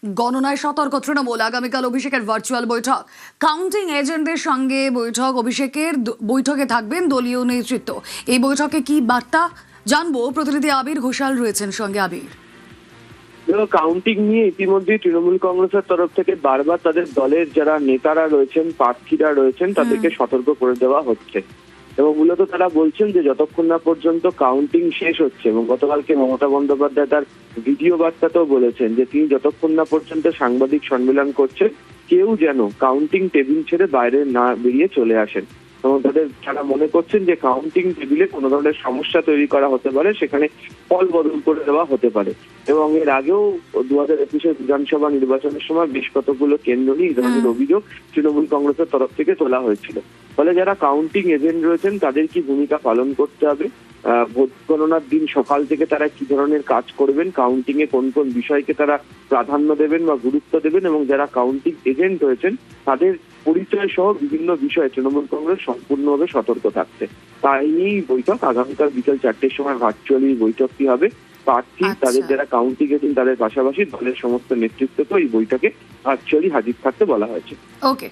গণনায় সতর্ক তৃণমূল, আগামীকাল অভিষেকের ভার্চুয়াল বৈঠক। কাউন্টিং এজেন্টদের সঙ্গে বৈঠক, অভিষেকের বৈঠকে থাকবেন দলীয় নেতৃত্ব। এই বৈঠকে কি বার্তা জানবো, প্রতিনিধি আবির ঘোষাল রয়েছেন সঙ্গে। আবির, কাউন্টিং নিয়ে ইতিমধ্যে তৃণমূল কংগ্রেসের তরফ থেকে বারবার তাদের দলের যারা নেতারা রয়েছেন, প্রার্থীরা রয়েছেন, তাদেরকে সতর্ক করে দেওয়া হচ্ছে এবং মূলত তারা বলছেন যে যতক্ষণ না পর্যন্ত কাউন্টিং শেষ হচ্ছে, এবং গতকালকে মমতা বন্দ্যোপাধ্যায় তার ভিডিও বার্তাতেও বলেছেন যে তিনি যতক্ষণ না পর্যন্ত সাংবাদিক সম্মেলন করছেন কেউ যেন কাউন্টিং টেবিল ছেড়ে বাইরে না বেরিয়ে চলে আসেন। এবং তারা মনে করছেন যে কাউন্টিং টেবিলে কোনো ধরনের সমস্যা তৈরি করা হতে পারে, সেখানে ফল বদল করে দেওয়া হতে পারে। এবং এর আগেও 2021 বিধানসভা নির্বাচনের সময় বেশ কতগুলো কেন্দ্র নিয়ে এই ধরনের অভিযোগ তৃণমূল কংগ্রেসের তরফ থেকে তোলা হয়েছিল। ফলে যারা কাউন্টিং এজেন্ট রয়েছেন তাদের কি ভূমিকা পালন করতে হবে, ভোট গণনার দিন সকাল থেকে তারা কি ধরনের কাজ করবেন, কাউন্টিং এ কোন কোন বিষয়কে তারা প্রাধান্য দেবেন বা গুরুত্ব দেবেন, এবং যারা কাউন্টিং এজেন্ট রয়েছেন তাদের পরিচয় সহ বিভিন্ন বিষয়ে তৃণমূল কংগ্রেস সম্পূর্ণভাবে সতর্ক থাকছে। তাই নিয়েই বৈঠক আগামীকাল বিকেল 4টের সময় ভার্চুয়ালি বৈঠকটি হবে। প্রার্থী, তাদের যারা কাউন্টিং এজেন্ট, তাদের পাশাপাশি দলের সমস্ত নেতৃত্বকে এই বৈঠকে ভার্চুয়ালি হাজির থাকতে বলা হয়েছে। ওকে।